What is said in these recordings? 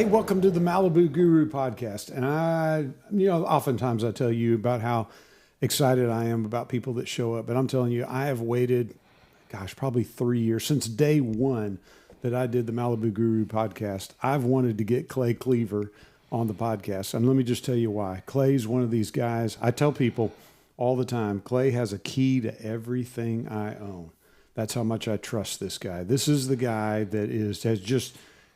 welcome to the Malibu Guru podcast. And oftentimes I tell you about how excited I am about people that show up. But I'm telling you, I have waited, probably 3 years since day one that I did the Malibu Guru podcast. I've wanted to get Clay Cleaver on the podcast. And let me just tell you why. Clay's one of these guys. I tell people all the time, Clay has a key to everything I own. That's how much I trust this guy. This is the guy that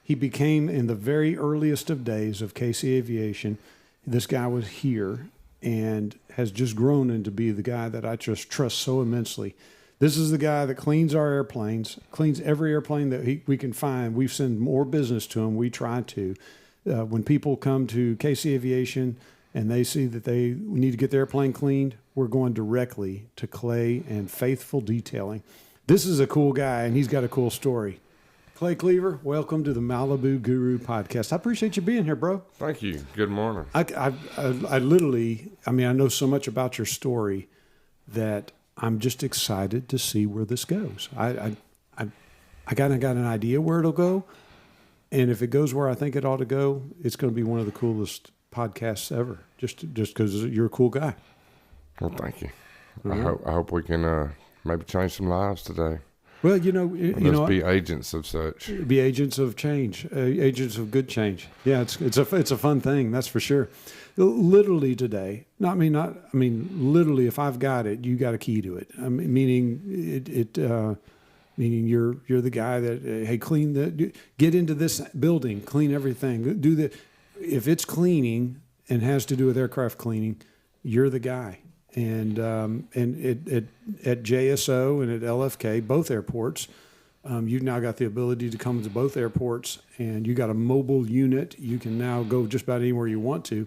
he became in the very earliest of days of Casey Aviation. This guy was here and has just grown into be the guy that I just trust so immensely. This is the guy that cleans our airplanes, cleans every airplane that we can find. We send more business to him. We try to. When people come to Casey Aviation and they see that they need to get their airplane cleaned, we're going directly to Clay and Faithful Detailing. This is a cool guy, and he's got a cool story. Clay Cleaver, welcome to the Malibu Guru podcast. I appreciate you being here, bro. Thank you. Good morning. I literally, I know so much about your story that I'm just excited to see where this goes. I kind of got an idea where it'll go, and if it goes where I think it ought to go, it's going to be one of the coolest podcasts ever. Just because you're a cool guy. Well, thank you. Mm-hmm. I hope we can maybe change some lives today. Well, be agents of such. Be agents of change, agents of good change. Yeah, it's a fun thing, that's for sure. Literally today, literally, if I've got it, you got a key to it. Meaning you're the guy that get into this building, clean everything, do the. If it's cleaning and has to do with aircraft cleaning, you're the guy. And at JSO and at LFK, both airports, you've now got the ability to come to both airports, and you got a mobile unit. You can now go just about anywhere you want to,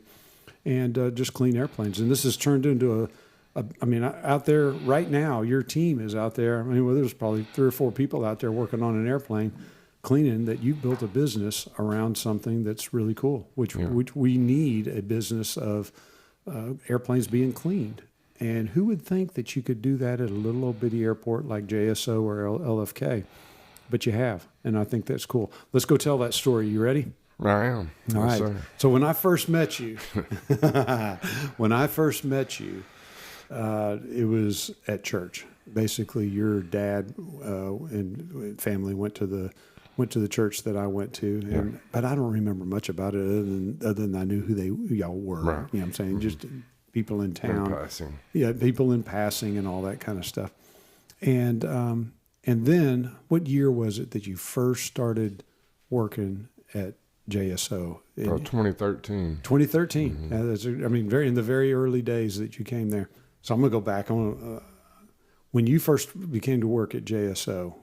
and just clean airplanes. And this has turned into out there right now, your team is out there. There's probably 3 or 4 people out there working on an airplane, cleaning. That you've built a business around something that's really cool, which we need a business of airplanes being cleaned. And who would think that you could do that at a little old bitty airport like JSO or LFK? But you have, and I think that's cool. Let's go tell that story. You ready? I am. All right. Sir. So when I first met you, it was at church. Basically, your dad and family went to the church that I went to, but I don't remember much about it other than I knew who y'all were. Right. You know what I'm saying? Just people in town. In passing. Yeah, people in passing and all that kind of stuff. And then what year was it that you first started working at JSO? 2013. 2013. Mm-hmm. That's, in the very early days that you came there. So I'm going to go back. When you first became to work at JSO,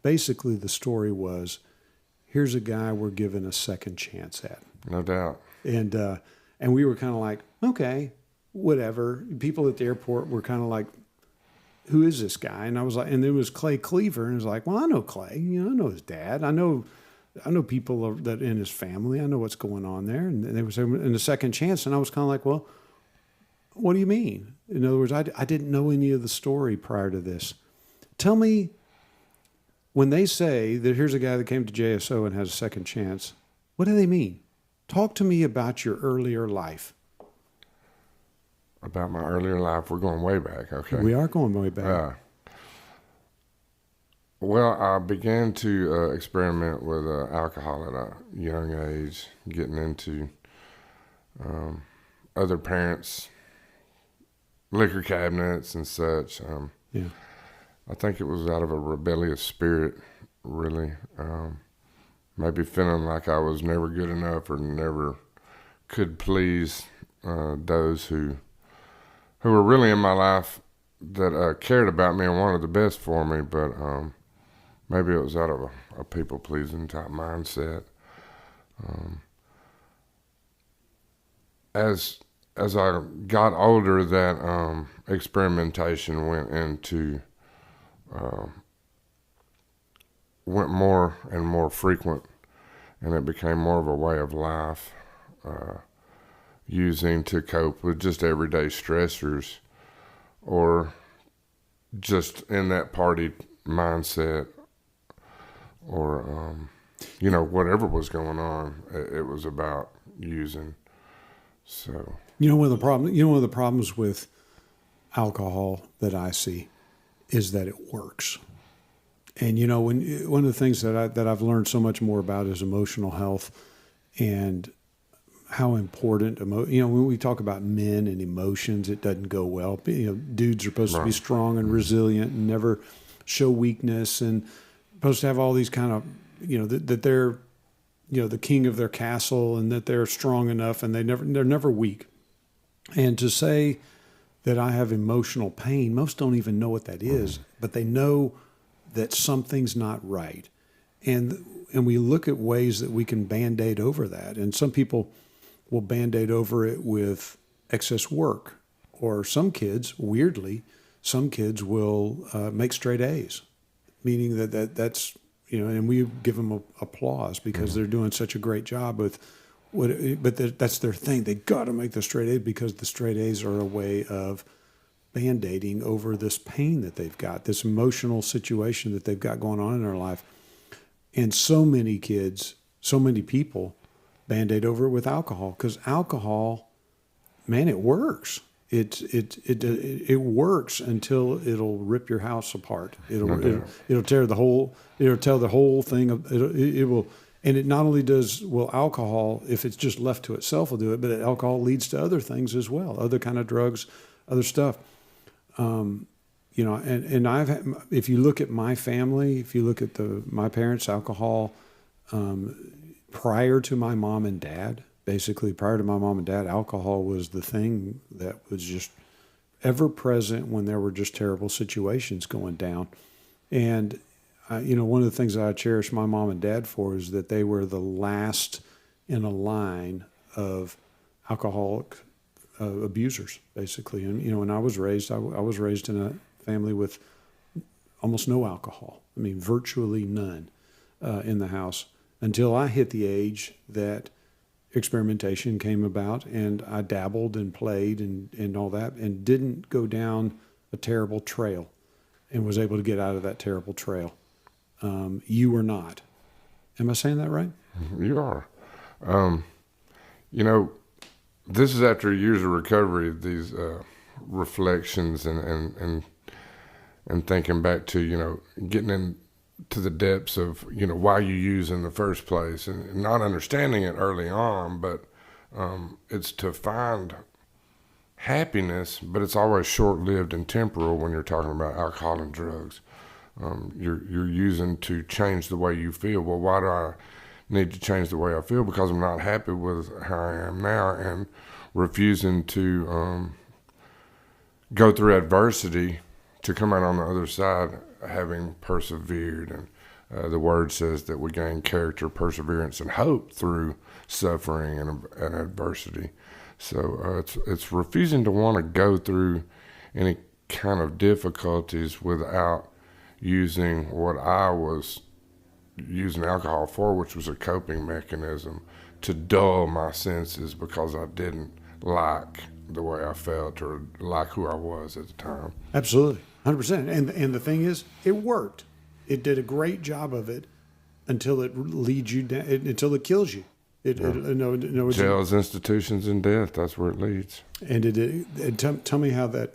basically the story was, here's a guy we're giving a second chance at. No doubt. And we were kind of like, okay, whatever. People at the airport were kind of like, who is this guy? And I was like, and there was Clay Cleaver, and it was like, well, I know Clay. I know his dad. I know people that in his family. I know what's going on there. And they were saying, in the second chance, and I was kind of like, well, what do you mean? In other words, I didn't know any of the story prior to this. Tell me, when they say that here's a guy that came to JSO and has a second chance, what do they mean? Talk to me about your earlier life. About my earlier life, we're going way back, okay? We are going way back. Well, I began to experiment with alcohol at a young age, getting into other parents' liquor cabinets and such. I think it was out of a rebellious spirit, really. Maybe feeling like I was never good enough or never could please those who were really in my life that cared about me and wanted the best for me, but maybe it was out of a people-pleasing type mindset. As I got older, that experimentation went more and more frequent, and it became more of a way of life, using to cope with just everyday stressors, or just in that party mindset, or whatever was going on, it was about using. So One of the problems with alcohol that I see is that it works. And one of the things that I've learned so much more about is emotional health, and how important when we talk about men and emotions, it doesn't go well. Dudes are supposed to be strong and resilient and never show weakness, and supposed to have all these kind of that they're the king of their castle, and that they're strong enough, and they're never weak. And to say that I have emotional pain, most don't even know what that is, but they know that something's not right. And we look at ways that we can Band-Aid over that. And some people will Band-Aid over it with excess work. Or some kids, weirdly, will make straight A's, meaning that's, and we give them applause because they're doing such a great job with but that's their thing. They got to make the straight A's because the straight A's are a way of Band-Aiding over this pain that they've got, this emotional situation that they've got going on in their life. And so many kids, so many people Band-Aid over it with alcohol, because alcohol, man, it works. It works until it'll rip your house apart. It'll tear the whole. It'll tell the whole thing. It will, and it not only will alcohol, if it's just left to itself, will do it, but alcohol leads to other things as well, other kind of drugs, other stuff. And if you look at my family, if you look at my parents' alcohol, prior to my mom and dad, alcohol was the thing that was just ever present when there were just terrible situations going down. And, one of the things that I cherish my mom and dad for is that they were the last in a line of alcoholic abusers, basically. And, when I was raised in a family with almost no alcohol. I mean, virtually none in the house, until I hit the age that experimentation came about, and I dabbled and played and all that, and didn't go down a terrible trail, and was able to get out of that terrible trail. You were not. Am I saying that right? You are. This is after years of recovery, these reflections and thinking back to, getting into the depths of, why you use in the first place, and not understanding it early on, but it's to find happiness, but it's always short-lived and temporal when you're talking about alcohol and drugs. You're using to change the way you feel. Well, why do I need to change the way I feel? Because I'm not happy with how I am now, and refusing to go through adversity to come out on the other side having persevered. And the word says that we gain character, perseverance, and hope through suffering and adversity. So it's refusing to want to go through any kind of difficulties without using what I was using alcohol for, which was a coping mechanism to dull my senses because I didn't like the way I felt or like who I was at the time. Absolutely, 100%. And the thing is, it worked. It did a great job of it until it leads you down, until it kills you. Jails, institutions, and death. That's where it leads. And tell me how that.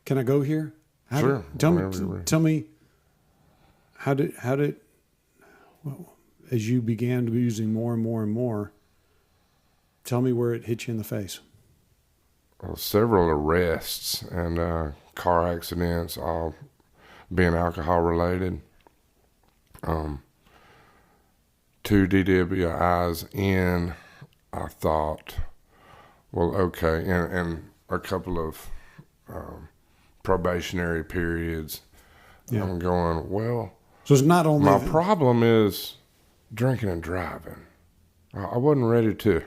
Can I go here? Sure. Tell me. How did well, as you began using more and more and more, tell me where it hit you in the face. Well, several arrests and car accidents, all being alcohol related. 2 DWIs in, I thought, well, okay, and a couple of probationary periods. Yeah. I'm going, well, so it's not only my problem is drinking and driving. I wasn't ready to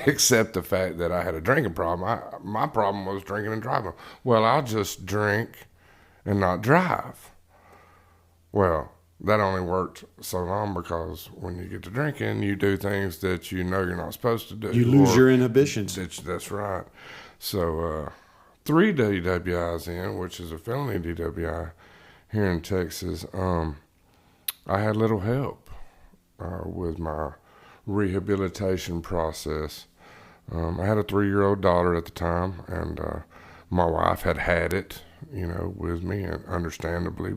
accept the fact that I had a drinking problem. My problem was drinking and driving. Well, I'll just drink and not drive. Well, that only worked so long, because when you get to drinking, you do things that you know you're not supposed to do. You lose your inhibitions. That's right. So 3 DWIs in, which is a felony DWI here in Texas, I had little help. with my rehabilitation process. I had a 3-year-old daughter at the time, and my wife had it, with me, and understandably,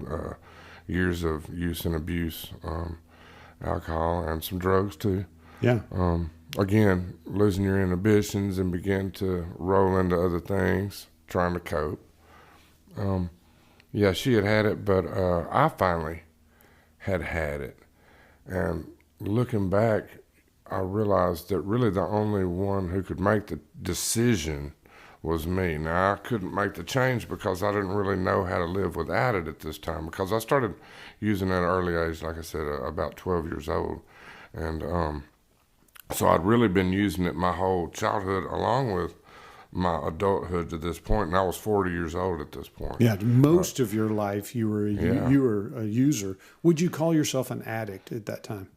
years of use and abuse, alcohol and some drugs too. Yeah. Again, losing your inhibitions and begin to roll into other things, trying to cope. Yeah, she had it, but I finally had it. And looking back, I realized that really the only one who could make the decision was me. Now, I couldn't make the change because I didn't really know how to live without it at this time, because I started using it at an early age, like I said, about 12 years old. And so I'd really been using it my whole childhood along with my adulthood to this point, and I was 40 years old at this point. Yeah, most of your life you were a user. Would you call yourself an addict at that time?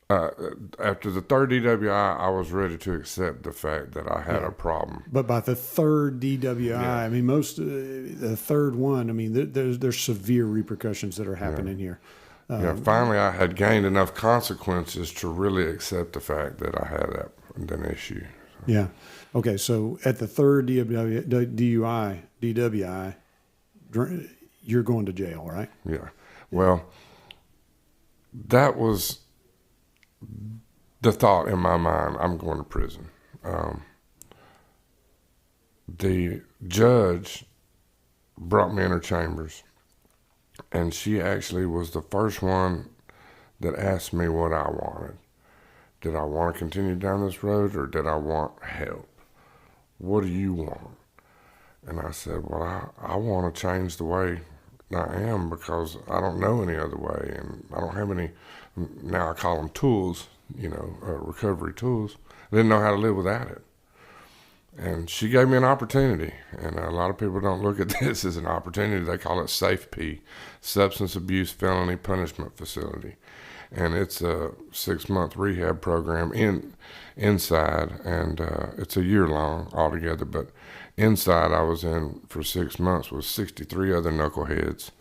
After the third DWI, I was ready to accept the fact that I had a problem. But by the third DWI, I mean, the third one, I mean, there's severe repercussions that are happening here. Finally, I had gained enough consequences to really accept the fact that I had an issue. So. Yeah. Okay, so at the third DWI, you're going to jail, right? Yeah. Well, that was the thought in my mind, I'm going to prison. The judge brought me in her chambers, and she actually was the first one that asked me what I wanted. Did I want to continue down this road, or did I want help? What do you want? And I said, well, I want to change the way I am, because I don't know any other way, and I don't have any, now I call them tools, recovery tools. I didn't know how to live without it. And she gave me an opportunity, and a lot of people don't look at this as an opportunity. They call it SAFE-P, Substance Abuse Felony Punishment Facility. And it's a 6-month rehab program inside, and it's a year long altogether. But inside, I was in for 6 months with 63 other knuckleheads,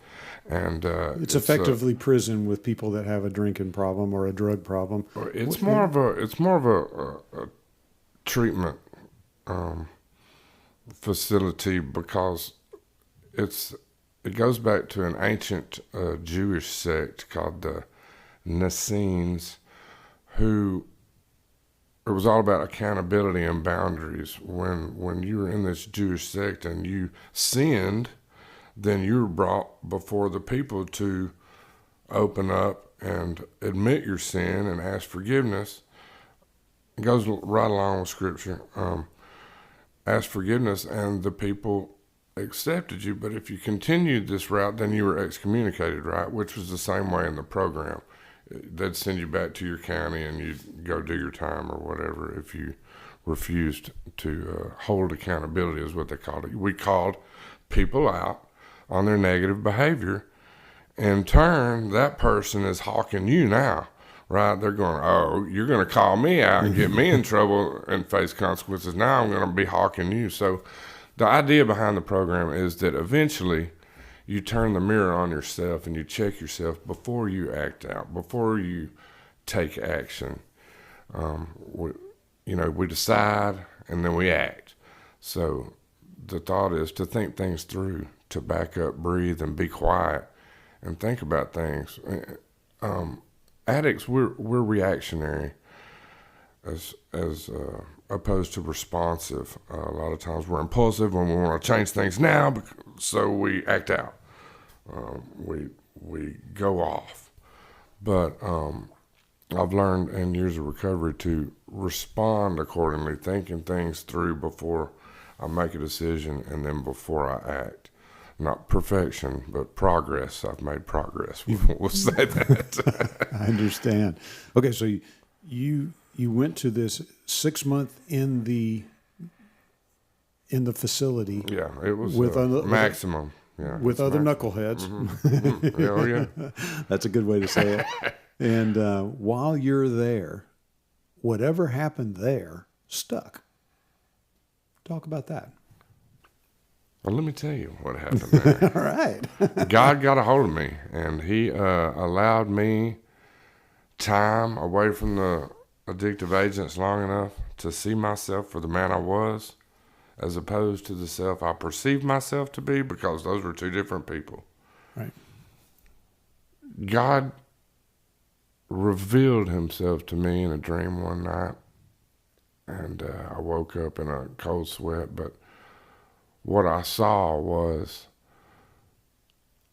and it's effectively prison with people that have a drinking problem or a drug problem. It's more of a treatment facility, because it goes back to an ancient Jewish sect called the Essenes, who it was all about accountability and boundaries. When you were in this Jewish sect and you sinned, then you were brought before the people to open up and admit your sin and ask forgiveness. It goes right along with Scripture. Ask forgiveness, and the people accepted you. But if you continued this route, then you were excommunicated, right? Which was the same way in the program. They'd send you back to your county, and you'd go do your time or whatever if you refused to hold accountability, is what they called it. We called people out on their negative behavior. In turn, that person is hawking you now, right? They're going, oh, you're going to call me out and get me in trouble and face consequences. Now I'm going to be hawking you. So the idea behind the program is that eventually you turn the mirror on yourself and you check yourself before you act out, before you take action. We decide and then we act. So the thought is to think things through, to back up, breathe, and be quiet and think about things. Addicts, we're reactionary as opposed to responsive. A lot of times we're impulsive when we want to change things now, so we act out. We go off. But I've learned in years of recovery to respond accordingly, thinking things through before I make a decision and then before I act. Not perfection, but progress. I've made progress. We'll say that. I understand. Okay, so you went to this 6 month in the facility. Yeah, it was with maximum. Yeah, with other knuckleheads. Mm-hmm. Yeah. That's a good way to say it. And while you're there, whatever happened there stuck. Talk about that. Well, let me tell you what happened there. All right. God got a hold of me, and he allowed me time away from the addictive agents long enough to see myself for the man I was, as opposed to the self I perceived myself to be, because those were two different people. Right. God revealed himself to me in a dream one night, and I woke up in a cold sweat, but what I saw was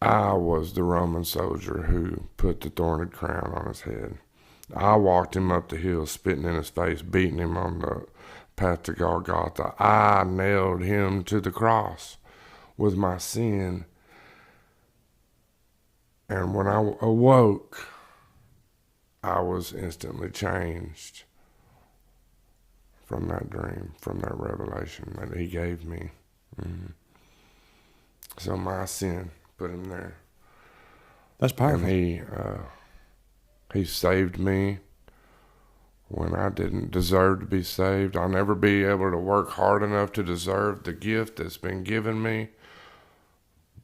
I was the Roman soldier who put the thorned crown on his head. I walked him up the hill, spitting in his face, beating him on the path to Golgotha. I nailed him to the cross with my sin. And when I awoke, I was instantly changed from that dream, from that revelation that he gave me. Mm-hmm. So my sin put him there. That's powerful. And he saved me when I didn't deserve to be saved. I'll never be able to work hard enough to deserve the gift that's been given me,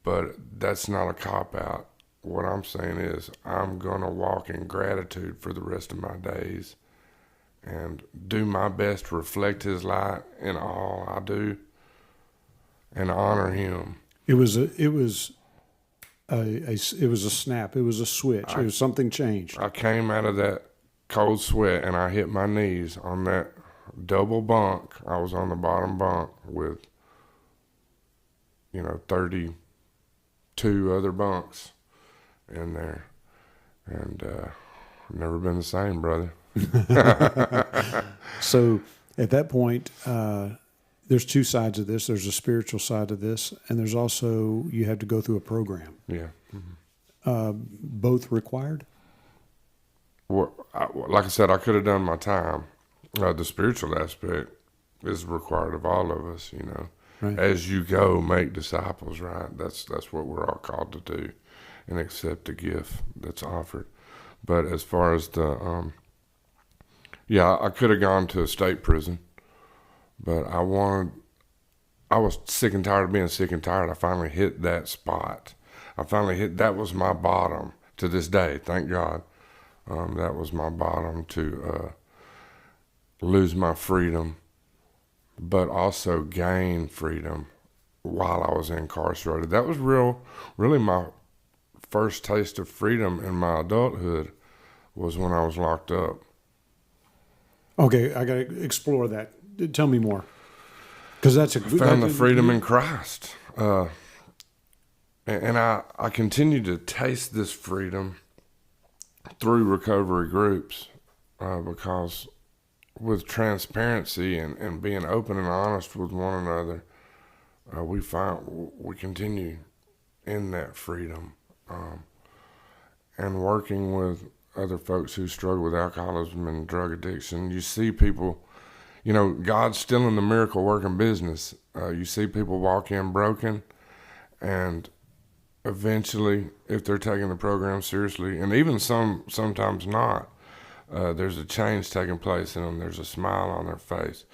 but that's not a cop-out. What I'm saying is I'm going to walk in gratitude for the rest of my days and do my best to reflect his light in all I do and honor him. It was a snap. It was a switch. It was something changed. I came out of that cold sweat and I hit my knees on that double bunk. I was on the bottom bunk with, 32 other bunks in there. And never been the same, brother. So at that point, there's two sides of this. There's a spiritual side of this, and there's also you have to go through a program. Yeah. Mm-hmm. Both required? Well, like I said, I could have done my time. The spiritual aspect is required of all of us, Right. As you go, make disciples, right? That's what we're all called to do and accept the gift that's offered. But as far as I could have gone to a state prison, but I was sick and tired of being sick and tired. I finally hit that spot. That was my bottom to this day, thank God. That was my bottom to lose my freedom, but also gain freedom while I was incarcerated. That was really my first taste of freedom in my adulthood was when I was locked up. Okay, I got to explore that. Tell me more. Because I found the freedom in Christ. And I continue to taste this freedom through recovery groups because with transparency and being open and honest with one another, we continue in that freedom. And working with other folks who struggle with alcoholism and drug addiction, you see people, God's still in the miracle working business. You see people walk in broken, and eventually, if they're taking the program seriously, and even sometimes not, there's a change taking place in them. There's a smile on their face.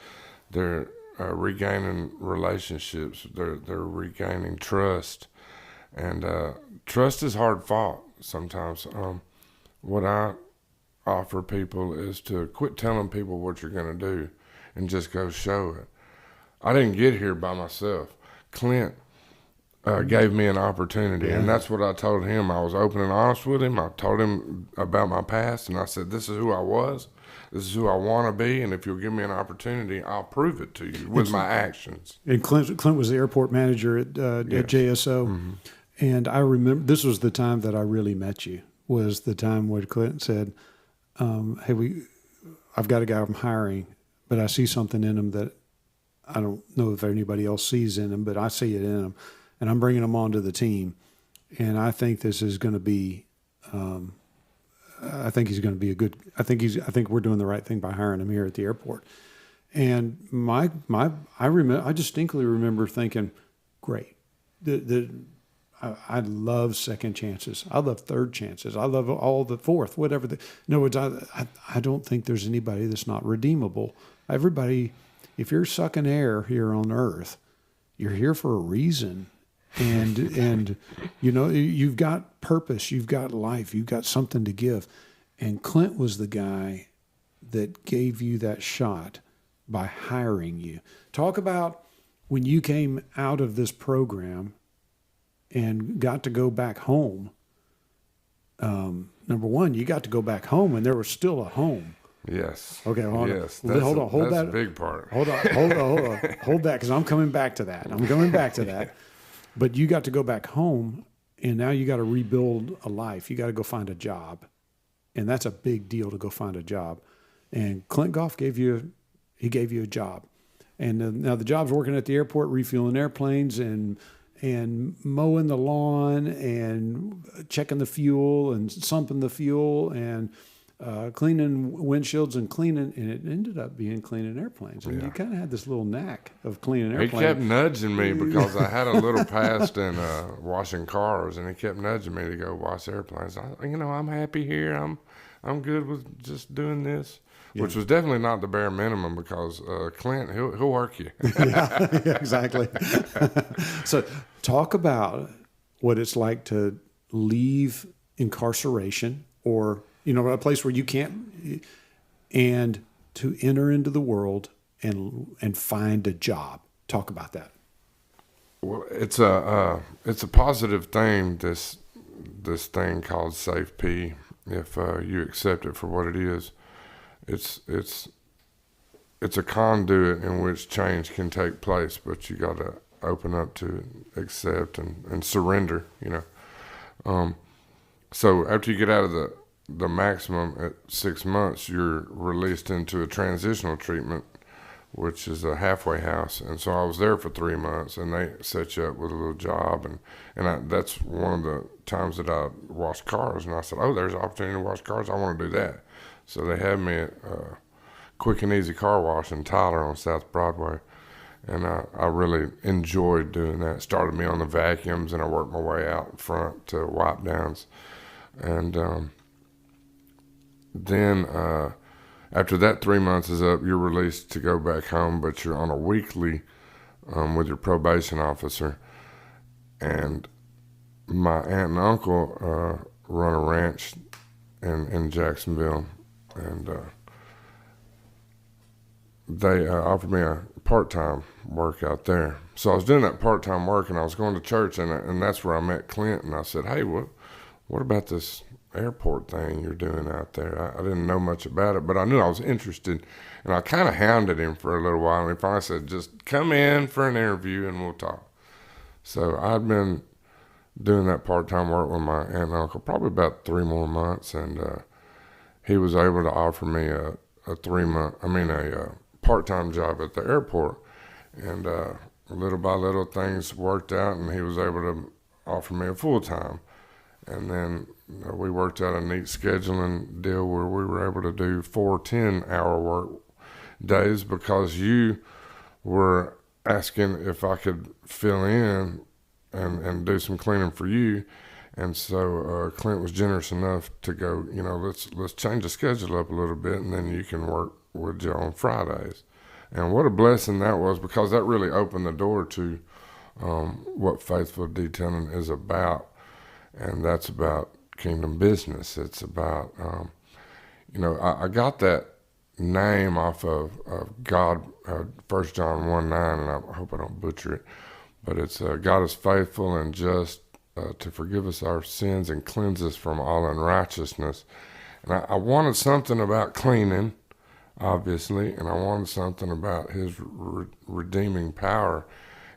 They're regaining relationships. They're regaining trust, and trust is hard fought sometimes. What I offer people is to quit telling people what you're going to do and just go show it. I didn't get here by myself. Clint gave me an opportunity, and that's what I told him. I was open and honest with him. I told him about my past, and I said, this is who I was. This is who I want to be, and if you'll give me an opportunity, I'll prove it to you with my actions. And Clint was the airport manager at JSO, Mm-hmm. and I remember this was the time that I really met you. Was the time where Clint said, "Hey, I've got a guy I'm hiring, but I see something in him that I don't know if anybody else sees in him, but I see it in him, and I'm bringing him onto the team, and I think this is going to be." I think he's going to be a good. I think we're doing the right thing by hiring him here at the airport. And I distinctly remember thinking, great. I love second chances. I love third chances. I love all the fourth, whatever. In other words, I don't think there's anybody that's not redeemable. Everybody, if you're sucking air here on earth, you're here for a reason. And you've got purpose, you've got life, you've got something to give. And Clint was the guy that gave you that shot by hiring you. Talk about when you came out of this program and got to go back home. Number one, you got to go back home, and there was still a home. Yes. Okay, hold yes. on. Hold on. Hold that's that. a big part. Hold on. Hold that, because I'm coming back to that. But you got to go back home, and now you got to rebuild a life. You got to go find a job, and that's a big deal to go find a job. And Clint Goff gave you a job, and now the job's working at the airport, refueling airplanes and mowing the lawn and checking the fuel and sumping the fuel and cleaning windshields and it ended up being cleaning airplanes. And you kind of had this little knack of cleaning airplanes. He kept nudging me because I had a little past in washing cars, and he kept nudging me to go wash airplanes. I'm happy here. I'm good with just doing this. Yeah. Which was definitely not the bare minimum, because Clint, he'll work you. Yeah, exactly. So talk about what it's like to leave incarceration, or a place where you can't, and to enter into the world and find a job. Talk about that. Well, it's a positive thing. This thing called Safe P, if you accept it for what it is. It's a conduit in which change can take place, but you got to open up to accept and surrender. So after you get out of the maximum at 6 months, you're released into a transitional treatment, which is a halfway house. And so I was there for 3 months, and they set you up with a little job, and that's one of the times that I washed cars, and I said, oh, there's an opportunity to wash cars. I want to do that. So they had me at Quick and Easy Car Wash in Tyler on South Broadway, and I really enjoyed doing that. Started me on the vacuums, and I worked my way out front to wipe downs. And then after that 3 months is up, you're released to go back home, but you're on a weekly with your probation officer. And my aunt and uncle run a ranch in Jacksonville, and they offered me a part-time work out there. So I was doing that part-time work, and I was going to church, and that's where I met Clint. And I said, hey, what about this airport thing you're doing out there? I didn't know much about it, but I knew I was interested, and I kind of hounded him for a little while, and he finally said, just come in for an interview and we'll talk. So I'd been doing that part-time work with my aunt and uncle probably about 3 more months, and he was able to offer me a part-time job at the airport, and little by little things worked out, and he was able to offer me a full-time. And then we worked out a neat scheduling deal where we were able to do 4 10-hour work days, because you were asking if I could fill in and do some cleaning for you. And so Clint was generous enough to go, let's change the schedule up a little bit, and then you can work with you on Fridays. And what a blessing that was, because that really opened the door to what Faithful Detailing is about. And that's about kingdom business. It's about, I got that name off of God, 1 John 1:9, and I hope I don't butcher it, but it's God is faithful and just to forgive us our sins and cleanse us from all unrighteousness. And I wanted something about cleaning, obviously, and I wanted something about his redeeming power.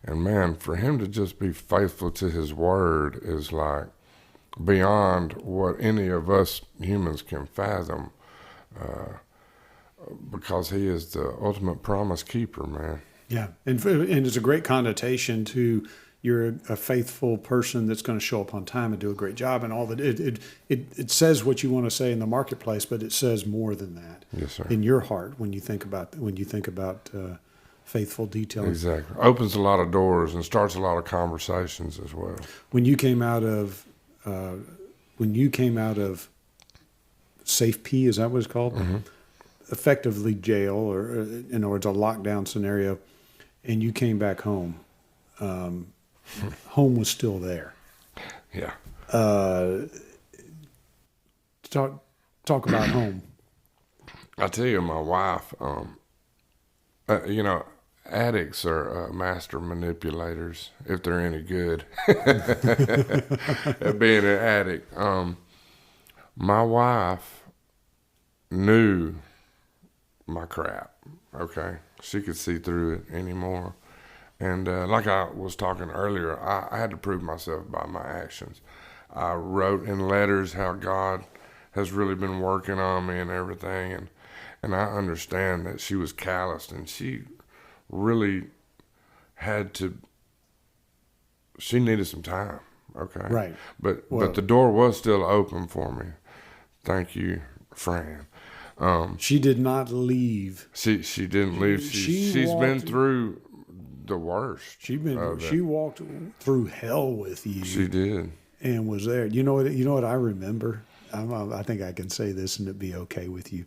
And man, for him to just be faithful to his word is like beyond what any of us humans can fathom, because he is the ultimate promise keeper, man. Yeah, and it's a great connotation to you're a faithful person that's going to show up on time and do a great job, and all that. It says what you want to say in the marketplace, but it says more than that. Yes, sir. In your heart, when you think about faithful detailing. Exactly, opens a lot of doors and starts a lot of conversations as well. When you came out of Safe P, is that what it's called? Mm-hmm. Effectively jail, or in other words, a lockdown scenario, and you came back home. Home was still there. Yeah. Talk talk about home. I tell you, my wife, you know, addicts are master manipulators if they're any good at being an addict. My wife knew my crap. Okay, she could see through it anymore. And like I was talking earlier, I had to prove myself by my actions. I wrote in letters how God has really been working on me and everything, and I understand that she was calloused, and she really she needed some time, okay? Right. But the door was still open for me. Thank you, Fran. She did not leave. She didn't leave. She's been through the worst. She walked through hell with you. She did. And was there. You know what I remember? I think I can say this and it'd be okay with you.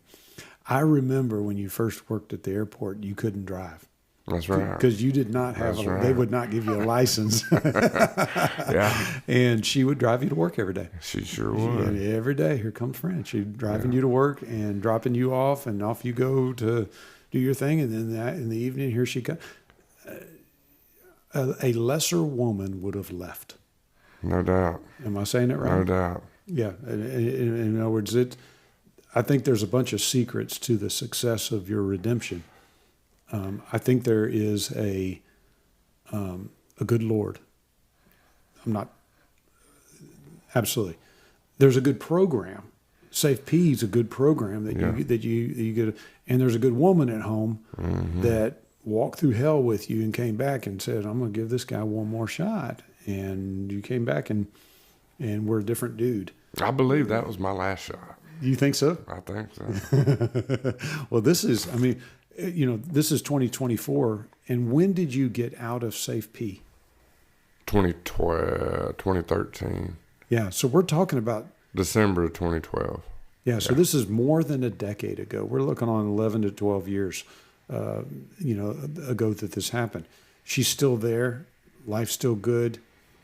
I remember when you first worked at the airport, you couldn't drive. That's right. Because you did not have they would not give you a license. Yeah. And she would drive you to work every day. She sure would. Every day, here comes Fran. She'd driving you to work and dropping you off, and off you go to do your thing. And then in the evening, here she comes. A lesser woman would have left. No doubt. Am I saying it right? No doubt. Yeah. In other words, I think there's a bunch of secrets to the success of your redemption. I think there is a good Lord. I'm not absolutely. There's a good program. Safe P is a good program that you get, and there's a good woman at home that walked through hell with you and came back and said, "I'm going to give this guy one more shot." And you came back and we're a different dude. I believe that was my last shot. You think so? I think so. Well, this is 2024. And when did you get out of Safe P? 2013. Yeah. So we're talking about December of 2012. Yeah. So this is more than a decade ago. We're looking on 11 to 12 years, ago that this happened. She's still there. Life's still good.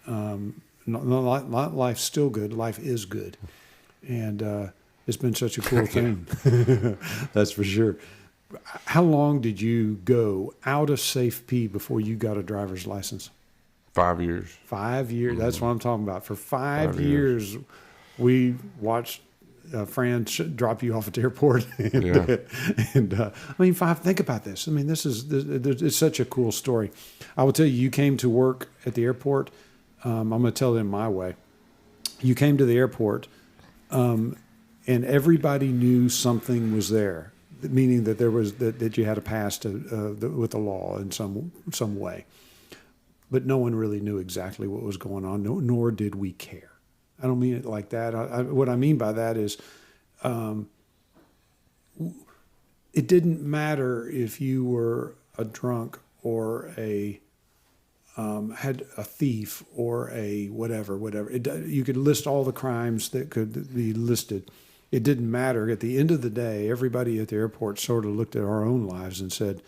Not life's still good. Life is good. And it's been such a cool thing. That's for sure. How long did you go out of Safe P before you got a driver's license? 5 years. 5 years. Mm-hmm. That's what I'm talking about. For 5 years, we watched Fran drop you off at the airport. Think about this. I mean, it's such a cool story. I will tell you, you came to work at the airport. I'm going to tell it in my way. You came to the airport, and everybody knew something was there, meaning that there was that you had a past with the law in some way. But no one really knew exactly what was going on, nor did we care. I don't mean it like that. What I mean by that is it didn't matter if you were a drunk or had a thief or a whatever. You could list all the crimes that could be listed. It didn't matter. At the end of the day, everybody at the airport sort of looked at our own lives and said,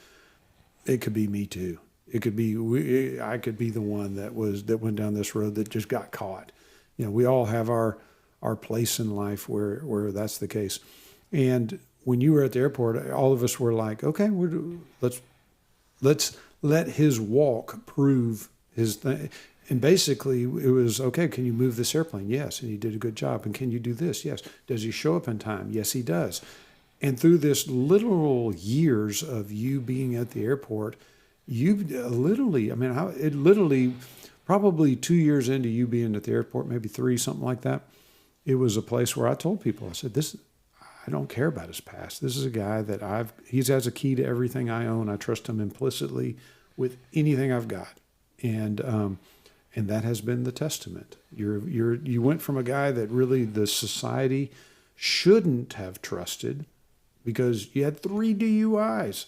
it could be me too. It could be I could be the one that went down this road that just got caught. You know, we all have our place in life where that's the case. And when you were at the airport, all of us were like, okay, let's let his walk prove his thing. And basically it was, okay, can you move this airplane? Yes. And he did a good job. And can you do this? Yes. Does he show up in time? Yes, he does. And through this literal years of you being at the airport, probably 2 years into you being at the airport, maybe 3, something like that, it was a place where I told people, I said, I don't care about his past. This is a guy that he has a key to everything I own. I trust him implicitly with anything I've got. And that has been the testament. You went from a guy that really the society shouldn't have trusted because you had 3 DUIs.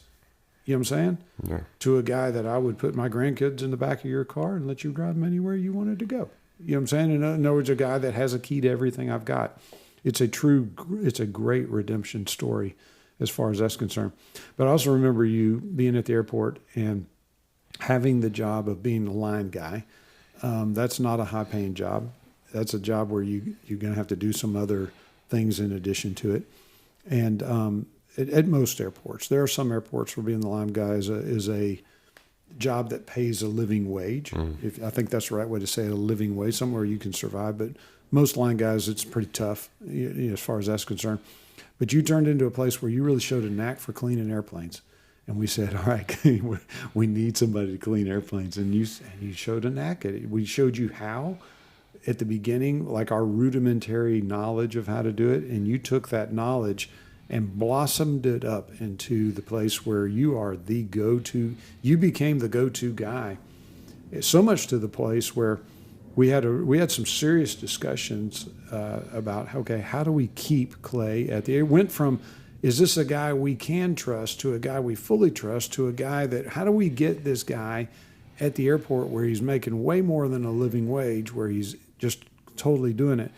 You know what I'm saying? Yeah. To a guy that I would put my grandkids in the back of your car and let you drive them anywhere you wanted to go. You know what I'm saying? In other words, a guy that has a key to everything I've got. It's a great redemption story as far as that's concerned. But I also remember you being at the airport and having the job of being a line guy. That's not a high-paying job. That's a job where you're going to have to do some other things in addition to it. And at most airports, there are some airports where being the line guy is a job that pays a living wage. I think that's the right way to say it, a living wage, somewhere you can survive. But most line guys, it's pretty tough as far as that's concerned. But you turned into a place where you really showed a knack for cleaning airplanes. And we said, all right, we need somebody to clean airplanes. And you showed a knack at it. We showed you how at the beginning, like our rudimentary knowledge of how to do it. And you took that knowledge and blossomed it up into the place where you are the go-to. You became the go-to guy. So much to the place where we had some serious discussions about, okay, how do we keep Clay at the air? It went from, is this a guy we can trust to a guy we fully trust to a guy that, how do we get this guy at the airport where he's making way more than a living wage, where he's just totally doing it?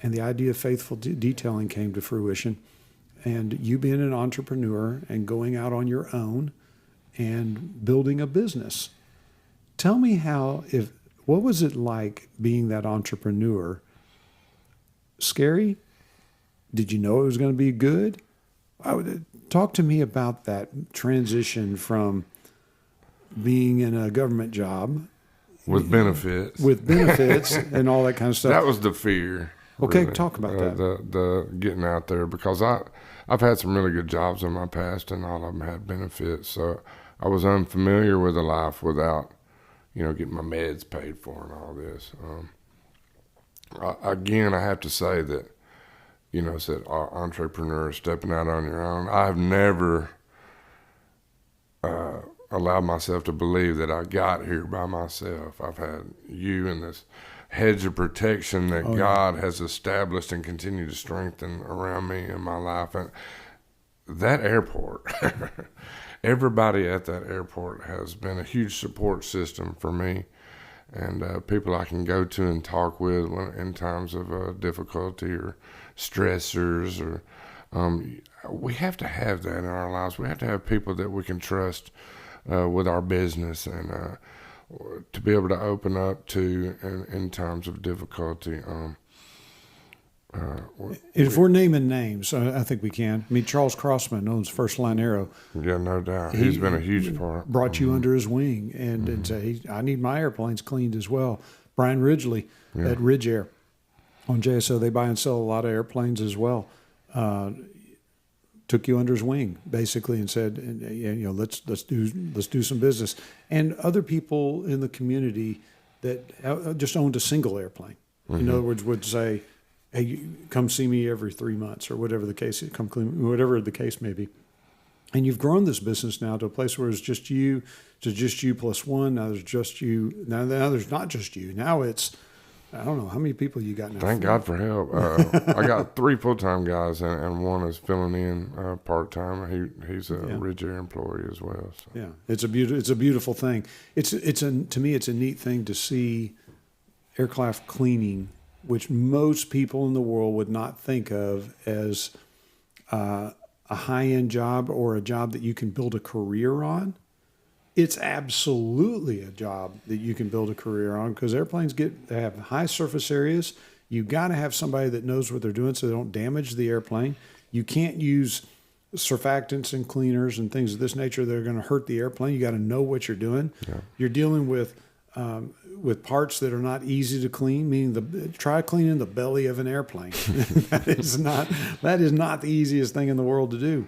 And the idea of faithful detailing came to fruition. And you being an entrepreneur and going out on your own and building a business. Tell me what was it like being that entrepreneur? Scary? Did you know it was going to be good? Talk to me about that transition from being in a government job. With benefits. And all that kind of stuff. That was the fear. Okay, really. Talk about that. The getting out there, because I've had some really good jobs in my past, and all of them had benefits. So I was unfamiliar with a life without, getting my meds paid for and all this. Again, I have to say that, said entrepreneur stepping out on your own. I've never allowed myself to believe that I got here by myself. I've had you and this hedge of protection that God has established and continued to strengthen around me in my life. And that airport, everybody at that airport has been a huge support system for me, and people I can go to and talk with in times of difficulty or stressors. Or we have to have that in our lives. We have to have people that we can trust with our business, and to be able to open up to in times of difficulty. If we're naming names, I think we can. I mean, Charles Crossman owns First Line Aero. Yeah, no doubt. He's been a huge part. Brought you under his wing and said, I need my airplanes cleaned as well. Brian Ridgely at Ridge Air on JSO, they buy and sell a lot of airplanes as well. Took you under his wing, basically, and said, let's do some business. And other people in the community that just owned a single airplane, in other words, would say, "Hey, come see me every 3 months," or whatever the case, whatever the case may be. And you've grown this business now to a place where it's just you, to just you plus one. Now there's just you. Now there's not just you. Now it's, I don't know how many people you got now. Thank God for help. I got 3 full-time guys, and one is filling in part-time. He's a Ridge Air employee as well. So. Yeah, it's a beautiful thing. To me, it's a neat thing to see aircraft cleaning, which most people in the world would not think of as a high-end job or a job that you can build a career on. It's absolutely a job that you can build a career on, because airplanes they have high surface areas. You got to have somebody that knows what they're doing so they don't damage the airplane. You can't use surfactants and cleaners and things of this nature that are going to hurt the airplane. You got to know what you're doing. Yeah. You're dealing with parts that are not easy to clean, meaning try cleaning the belly of an airplane. That is not the easiest thing in the world to do.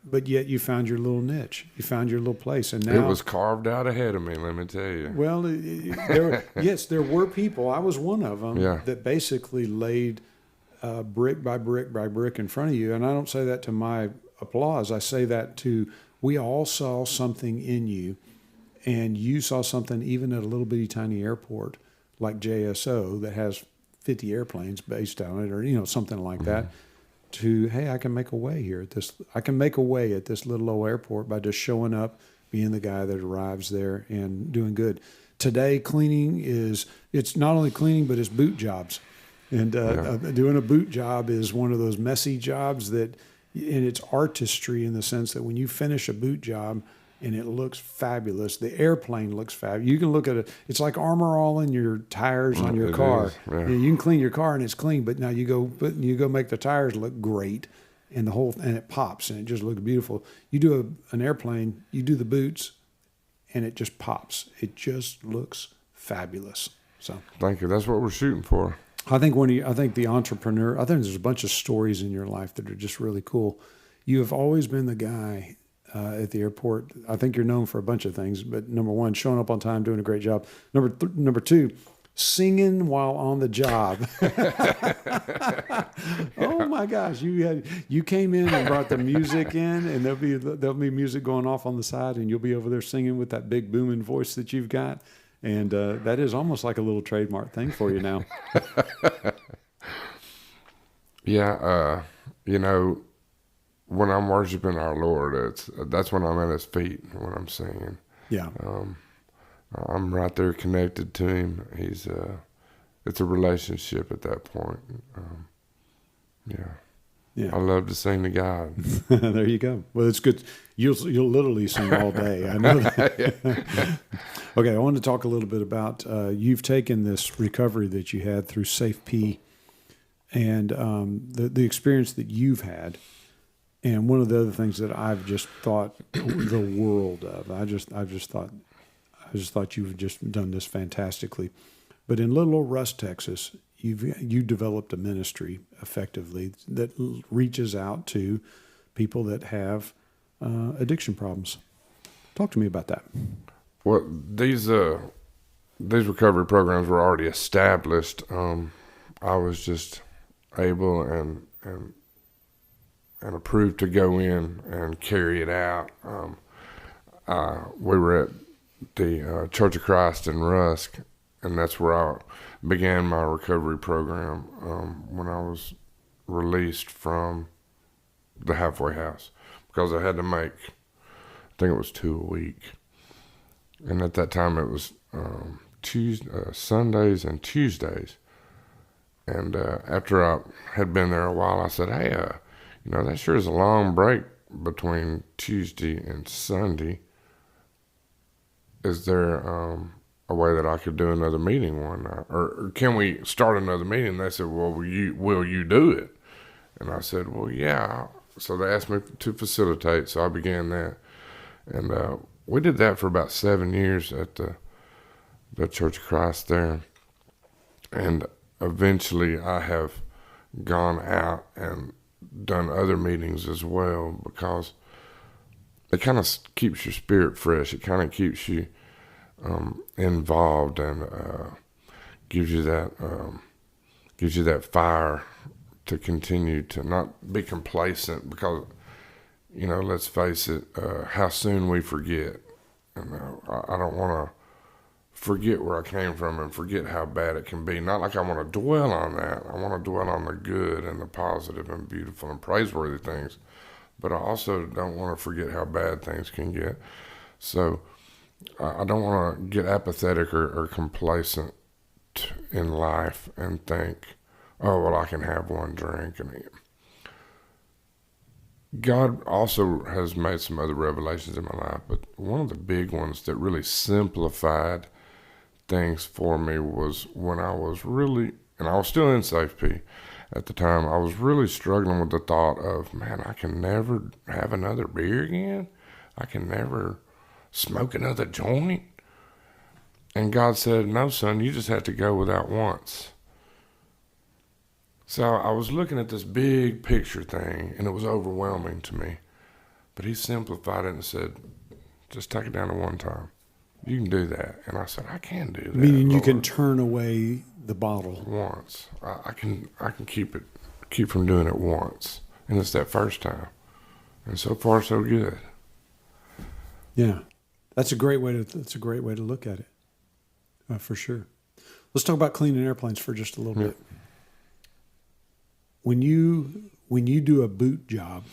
But yet you found your little niche. You found your little place. And now it was carved out ahead of me, let me tell you. Well, there were people, I was one of them, that basically laid brick by brick by brick in front of you. And I don't say that to my applause. I say that to, we all saw something in you, and you saw something even at a little bitty tiny airport like JSO that has 50 airplanes based on it, or something like that. To, hey, I can make a way here I can make a way at this little old airport by just showing up, being the guy that arrives there and doing good. Today, cleaning it's not only cleaning, but it's boot jobs. And doing a boot job is one of those messy jobs and it's artistry in the sense that when you finish a boot job and it looks fabulous. The airplane looks fabulous. You can look at it. It's like Armor All in your tires on your car. Yeah. You can clean your car and it's clean, but now you go make the tires look great, and it pops and it just looks beautiful. You do an airplane, you do the boots, and it just pops. It just looks fabulous. So thank you. That's what we're shooting for. I think the entrepreneur. I think there's a bunch of stories in your life that are just really cool. You have always been the guy at the airport. I think you're known for a bunch of things, but number one, showing up on time, doing a great job. Number two, singing while on the job. Oh my gosh, you came in and brought the music in, and there'll be music going off on the side, and you'll be over there singing with that big booming voice that you've got. And that is almost like a little trademark thing for you now. Yeah, when I'm worshiping our Lord, that's when I'm at His feet, when I'm singing. Yeah. I'm right there connected to Him. It's a relationship at that point. Yeah. I love to sing to God. There you go. Well, it's good. You'll literally sing all day. I know that. Okay, I want to talk a little bit about you've taken this recovery that you had through Safe P, and the experience that you've had. And one of the other things that I've just thought the world of. I just thought you've just done this fantastically. But in little old Rusk, Texas, you developed a ministry effectively that reaches out to people that have addiction problems. Talk to me about that. Well, these recovery programs were already established. I was just able and approved to go in and carry it out. We were at the Church of Christ in Rusk, and that's where I began my recovery program when I was released from the halfway house, because I had to make, I think it was 2 a week. And at that time it was Sundays and Tuesdays. And after I had been there a while, I said, hey, that sure is a long break between Tuesday and Sunday. Is there a way that I could do another meeting one night? Or can we start another meeting? And they said, well, will you do it? And I said, well, yeah. So they asked me to facilitate, so I began that. And we did that for about 7 years at the Church of Christ there. And eventually I have gone out and done other meetings as well, because it kind of keeps your spirit fresh. It kind of keeps you involved and gives you that fire to continue to not be complacent, because let's face it, how soon we forget. And I don't want to forget where I came from and forget how bad it can be. Not like I want to dwell on that. I want to dwell on the good and the positive and beautiful and praiseworthy things. But I also don't want to forget how bad things can get. So I don't want to get apathetic or complacent in life and think, oh, well, I can have one drink. And God also has made some other revelations in my life, but one of the big ones that really simplified things for me was when I was really, and I was still in Safe P at the time, I was really struggling with the thought of, man, I can never have another beer again. I can never smoke another joint. And God said, no, son, you just have to go without once. So I was looking at this big picture thing, and it was overwhelming to me. But He simplified it and said, just take it down to one time. You can do that. And I said, I can do that. Meaning you Lord. can turn away the bottle once. I can keep from doing it once. And it's that first time. And so far, so good. Yeah. That's a great way to look at it. For sure. Let's talk about cleaning airplanes for just a little bit. When you do a boot job,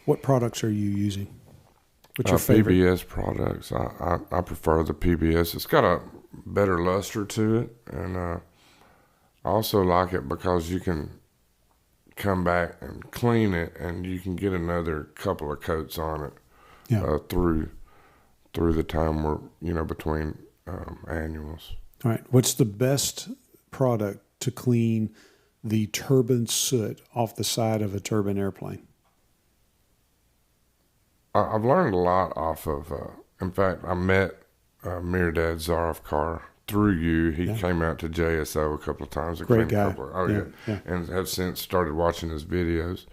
what products are you using? What's your favorite? PBS products. I prefer the PBS. It's got a better luster to it, and I also like it because you can come back and clean it, and you can get another couple of coats on it through the time we're between annuals. All right. What's the best product to clean the turbine soot off the side of a turbine airplane? I've learned a lot off of. In fact, I met Mirdad Zarifkar through you. He came out to JSO a couple of times. Great guy. And have since started watching his videos.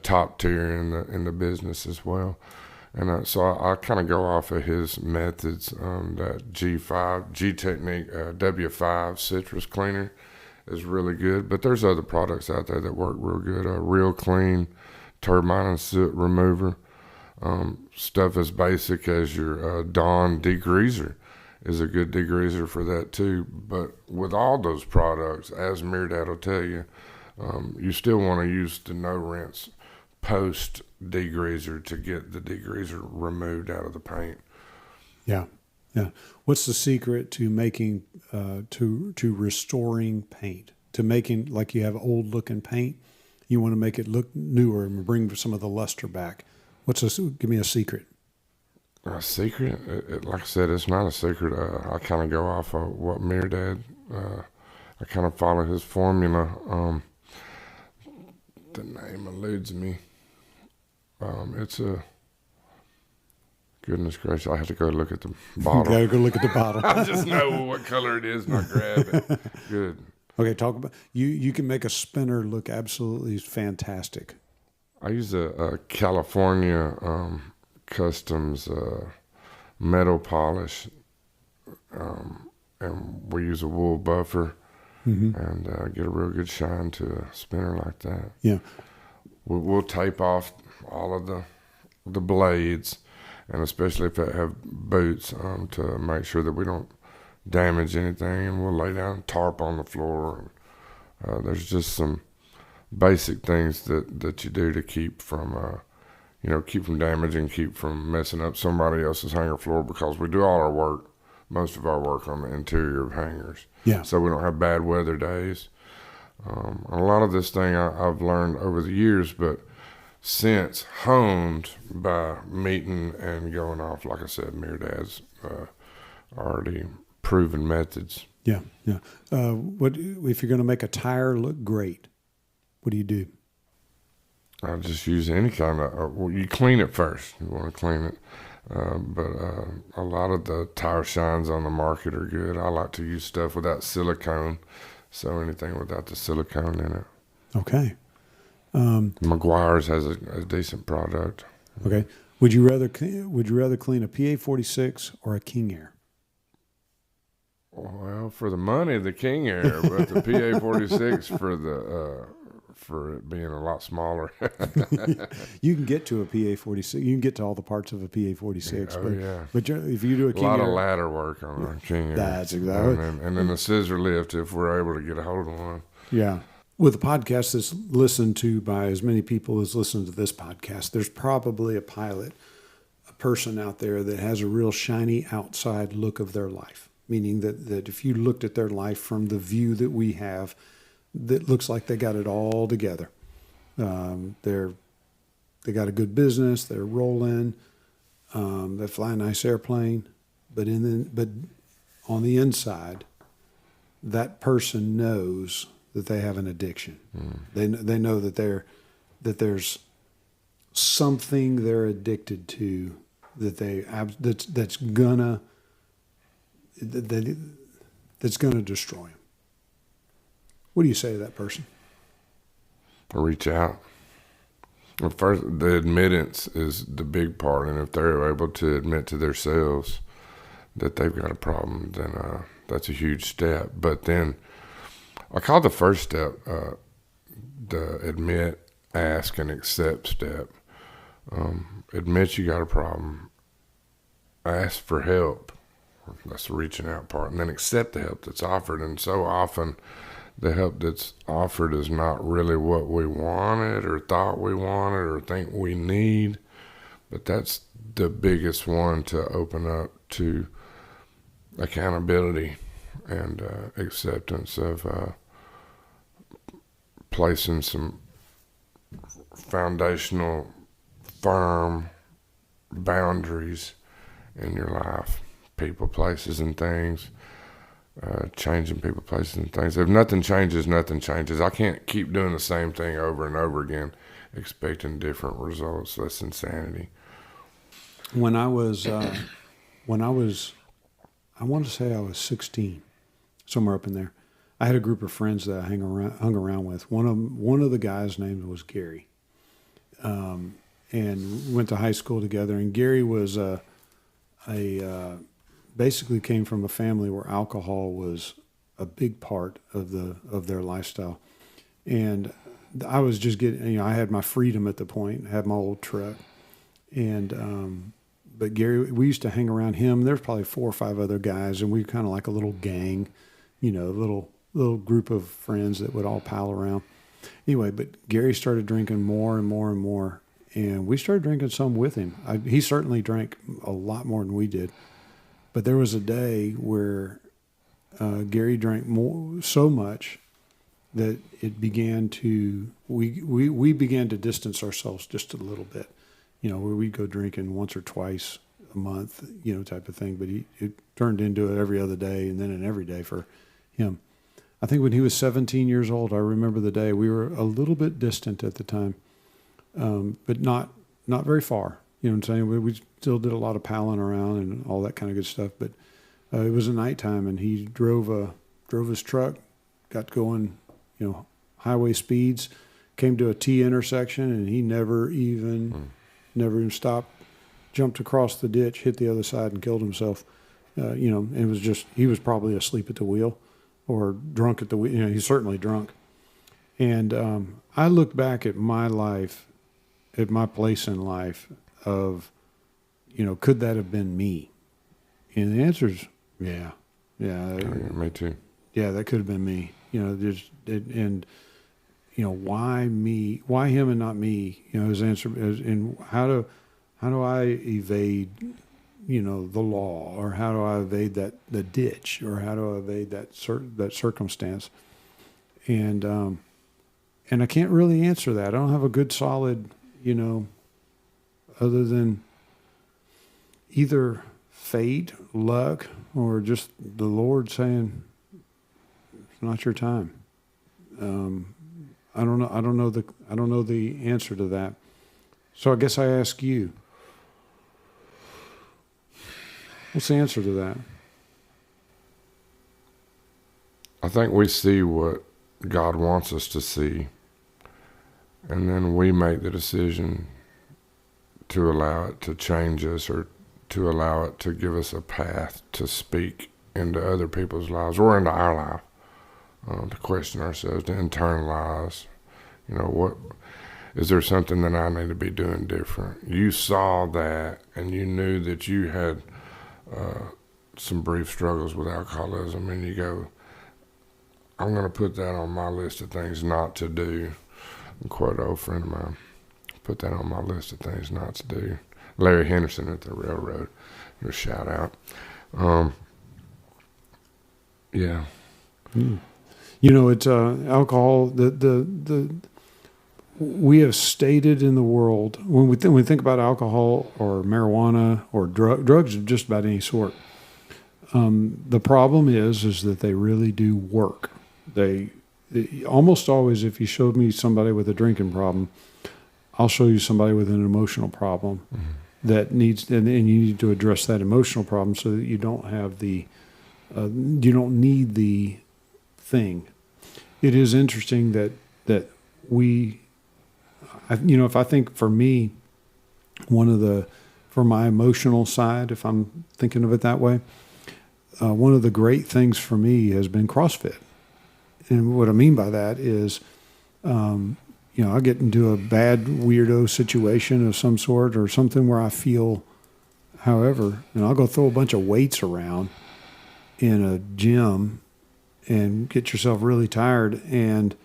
Top tier in the business as well. And so I kind of go off of his methods. That G Technique W5 citrus cleaner is really good. But there's other products out there that work real good. Real Clean turbine and soot remover. Stuff as basic as your Dawn degreaser is a good degreaser for that too. But with all those products, as Mirdad will tell you, you still want to use the no rinse post degreaser to get the degreaser removed out of the paint. Yeah. What's the secret to making to restoring paint? To making, like, you have old looking paint, you want to make it look newer and bring some of the luster back. Give me a secret. A secret? Like I said, it's not a secret. I kind of go off of what Mirdad. I kind of follow his formula. The name eludes me. It's a goodness gracious. I have to go look at the bottle. You gotta go look at the bottle. I just know what color it is and I grab it. Good. Okay, talk about you can make a spinner look absolutely fantastic. I use a California Customs metal polish, and we use a wool buffer, and get a real good shine to a spinner like that. Yeah, we'll tape off all of the blades, and especially if they have boots, to make sure that we don't damage anything, and we'll lay down tarp on the floor. There's just some basic things that you do to keep from damaging, keep from messing up somebody else's hangar floor, because we do all our work, most of our work, on the interior of hangars. Yeah. So we don't have bad weather days. A lot of this thing I've learned over the years, but since honed by meeting and going off, like I said, Mirdad's already proven methods. Yeah. What if you're going to make a tire look great? What do you do? I just use any kind of. You clean it first. You want to clean it, but a lot of the tire shines on the market are good. I like to use stuff without silicone, so anything without the silicone in it. Okay. Meguiar's has a decent product. Okay. Would you rather clean a PA46 or a King Air? Well, for the money, the King Air, but the PA46 for it being a lot smaller. You can get to a PA46. You can get to all the parts of a PA46. But if you do a King Air, a lot of ladder work on a King Air. That's exactly. And then the scissor lift if we're able to get a hold of one. Yeah. With a podcast that's listened to by as many people as listen to this podcast, there's probably a pilot, a person out there that has a real shiny outside look of their life, meaning that if you looked at their life from the view that we have, that looks like they got it all together. They got a good business, they're rolling, they fly a nice airplane, but on the inside, that person knows that they have an addiction. They know that there's something they're addicted to that's gonna destroy them. What do you say to that person? Reach out. Well, first, the admittance is the big part, and if they're able to admit to themselves that they've got a problem, then that's a huge step. But then I call the first step the admit, ask, and accept step. Admit you got a problem. Ask for help. That's the reaching out part. And then accept the help that's offered. And so often the help that's offered is not really what we wanted or thought we wanted or think we need. But that's the biggest one to open up to accountability and acceptance of placing some foundational, firm boundaries in your life, people, places, and things. Changing people, places, and things. If nothing changes, nothing changes. I can't keep doing the same thing over and over again, expecting different results. That's insanity. When I was, I want to say I was 16, somewhere up in there. I had a group of friends that I hung around with. One of the guys' name was Gary, and went to high school together. And Gary was basically came from a family where alcohol was a big part of their lifestyle. And I was just getting, I had my freedom at the point, had my old truck. And, but Gary, we used to hang around him. There's probably 4 or 5 other guys, and we were kind of like a little gang, little group of friends that would all pal around. Anyway, but Gary started drinking more and more and more. And we started drinking some with him. He certainly drank a lot more than we did. But there was a day where Gary drank so much that it began to we began to distance ourselves just a little bit, where we'd go drinking once or twice a month, type of thing. But it turned into it every other day, and then an every day for him. I think when he was 17 years old, I remember the day we were a little bit distant at the time, but not very far. You know what I'm saying? We still did a lot of palling around and all that kind of good stuff. But it was a nighttime, and he drove his truck, got going, highway speeds, came to a T intersection, and he never even stopped, jumped across the ditch, hit the other side, and killed himself. And it was just, he was probably asleep at the wheel or drunk at the wheel. He's certainly drunk. And I look back at my life, at my place in life, of, could that have been me? And the answer is, yeah. Me too. Yeah, that could have been me. Why me? Why him and not me? His answer is, and how do I evade, the law, or how do I evade the ditch, or how do I evade that circumstance? And I can't really answer that. I don't have a good solid, other than either fate, luck, or just the Lord saying, it's not your time. I don't know the answer to that. So I guess I ask you, what's the answer to that? I think we see what God wants us to see, and then we make the decision to allow it to change us, or to allow it to give us a path to speak into other people's lives or into our life, to question ourselves, to internalize, what is there something that I need to be doing different? You saw that, and you knew that you had some brief struggles with alcoholism, and you go, I'm going to put that on my list of things not to do. And quote an old friend of mine, put that on my list of things not to do. Larry Henderson at the railroad, a shout out. Yeah. It's alcohol. We have stated in the world, when we think about alcohol or marijuana or drugs of just about any sort, the problem is that they really do work. They almost always, if you showed me somebody with a drinking problem, I'll show you somebody with an emotional problem that needs, and you need to address that emotional problem so that you don't have you don't need the thing. It is interesting that if I think for me, for my emotional side, if I'm thinking of it that way, one of the great things for me has been CrossFit. And what I mean by that is, I get into a bad weirdo situation of some sort or something where I feel, however, I'll go throw a bunch of weights around in a gym and get yourself really tired. And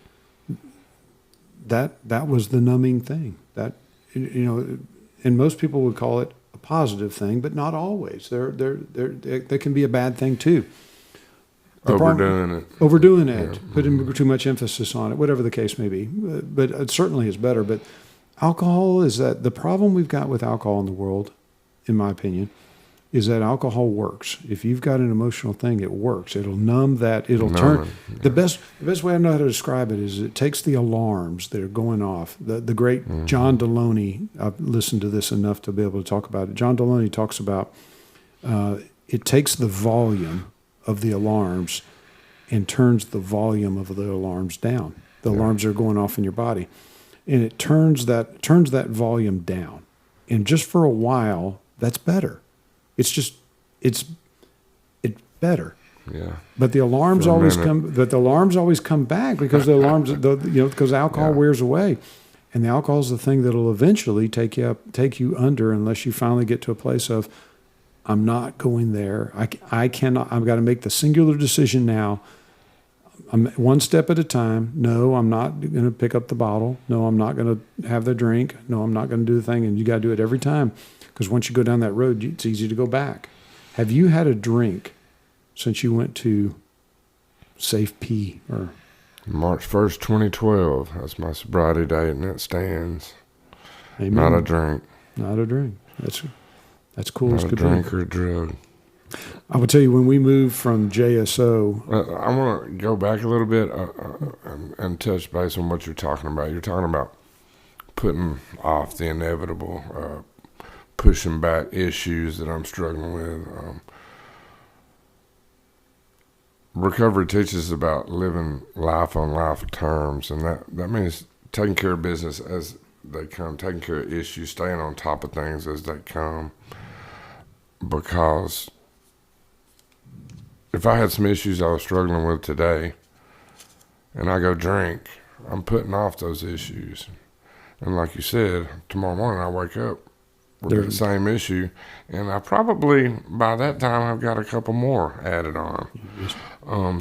that was the numbing thing. That, and most people would call it a positive thing, but not always. There can be a bad thing too. Overdoing it, putting too much emphasis on it, whatever the case may be. But it certainly is better. But alcohol is that the problem we've got with alcohol in the world in my opinion, is that alcohol works. If you've got an emotional thing, it works. It'll numb that. It'll turn. Yeah. The best way I know how to describe it is it takes the alarms that are going off. The great John Deloney, I've listened to this enough to be able to talk about it. John Deloney talks about it takes the volume of the alarms and turns the volume of the alarms down. The alarms are going off in your body, and it turns that volume down. And just for a while, that's better. It's better. Yeah. But the alarms always come. But the alarms always come back because the alarms, because alcohol wears away, and the alcohol is the thing that'll eventually take you under, unless you finally get to a place of, I'm not going there. I cannot. I've got to make the singular decision now. I'm one step at a time. No, I'm not going to pick up the bottle. No, I'm not going to have the drink. No, I'm not going to do the thing. And you got to do it every time. Because once you go down that road, it's easy to go back. Have you had a drink since you went to Safe P? Or March 1st, 2012. That's my sobriety date, and it stands. Amen. Not a drink. Not a drink. That's cool. Not a drink or a drug. I will tell you, when we moved from JSO... I want to go back a little bit and touch base on what you're talking about. You're talking about putting off the inevitable, pushing back issues that I'm struggling with. Recovery teaches about living life on life terms, and that means taking care of business as they come, taking care of issues, staying on top of things as they come. Because if I had some issues I was struggling with today, and I go drink, I'm putting off those issues. And like you said, tomorrow morning I wake up with the same issue, and I probably, by that time, I've got a couple more added on.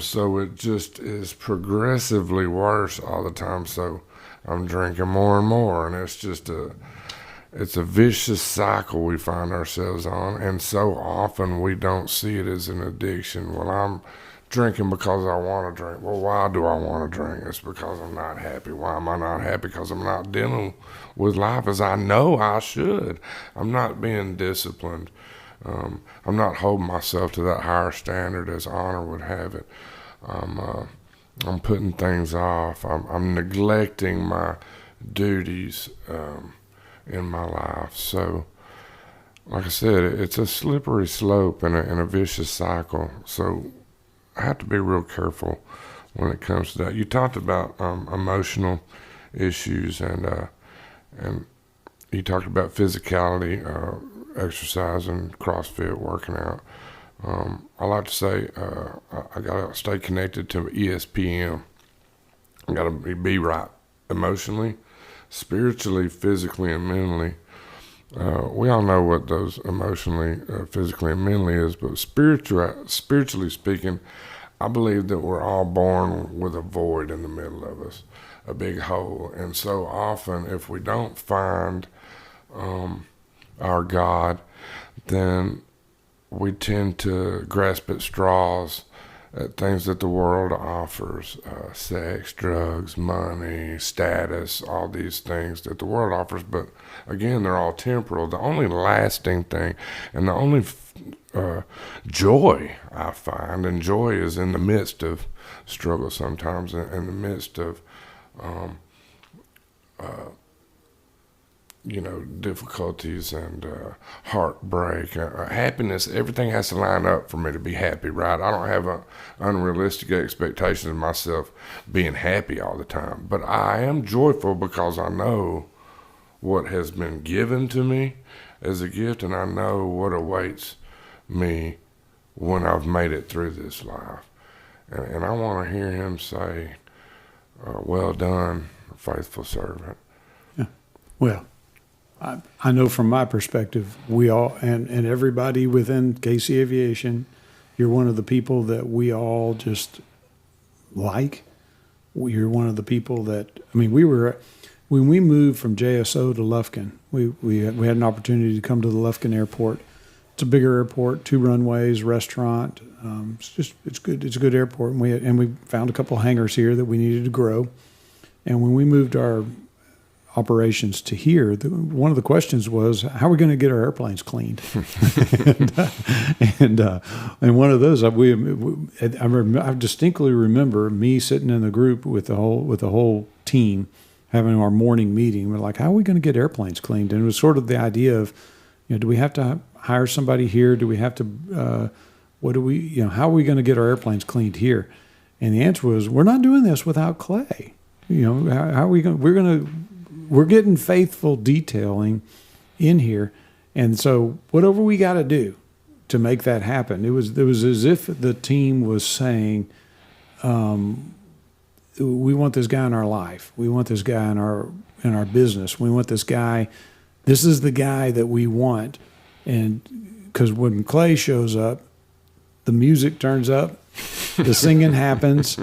So it just is progressively worse all the time. So I'm drinking more and more, and it's a vicious cycle we find ourselves on, and so often we don't see it as an addiction. Well, I'm drinking because I want to drink. Well, why do I want to drink? It's because I'm not happy. Why am I not happy? Because I'm not dealing with life as I know I should. I'm not being disciplined. I'm not holding myself to that higher standard as honor would have it. I'm putting things off. I'm neglecting my duties in my life. So, like I said, it's a slippery slope and a vicious cycle. So I have to be real careful when it comes to that. You talked about emotional issues, and you talked about physicality, exercising, CrossFit, working out. I like to say I got to stay connected to ESPN. I got to be right emotionally, spiritually, physically, and mentally. We all know what those emotionally, physically, and mentally is, but spiritually speaking, I believe that we're all born with a void in the middle of us, a big hole. And so often, if we don't find our God, then we tend to grasp at straws, at things that the world offers, sex, drugs, money, status, all these things that the world offers. But again, they're all temporal. The only lasting thing and the only joy I find, and joy is in the midst of struggle sometimes, in the midst of difficulties and heartbreak, happiness. Everything has to line up for me to be happy, right? I don't have unrealistic expectations of myself being happy all the time, but I am joyful because I know what has been given to me as a gift, and I know what awaits me when I've made it through this life. And I want to hear him say, well done, faithful servant. Yeah. Well, I know from my perspective, we all, and everybody within Casey Aviation, you're one of the people that we all just like. You're one of the people that, when we moved from JSO to Lufkin, we had an opportunity to come to the Lufkin airport. It's a bigger airport, 2 runways, restaurant. It's good. It's a good airport. And we found a couple hangars here that we needed to grow. And when we moved our operations to here, one of the questions was, how are we going to get our airplanes cleaned? and one of those, I distinctly remember me sitting in the group with the whole team having our morning meeting. We're like, how are we going to get airplanes cleaned? And it was sort of the idea of, do we have to hire somebody here? Do we have to, how are we going to get our airplanes cleaned here? And the answer was, we're not doing this without Clay. How are we going? We're getting faithful detailing in here, and so whatever we got to do to make that happen, it was as if the team was saying, we want this guy in our life, we want this guy in our business, we want this guy. This is the guy that we want, and because when Clay shows up, the music turns up, the singing happens.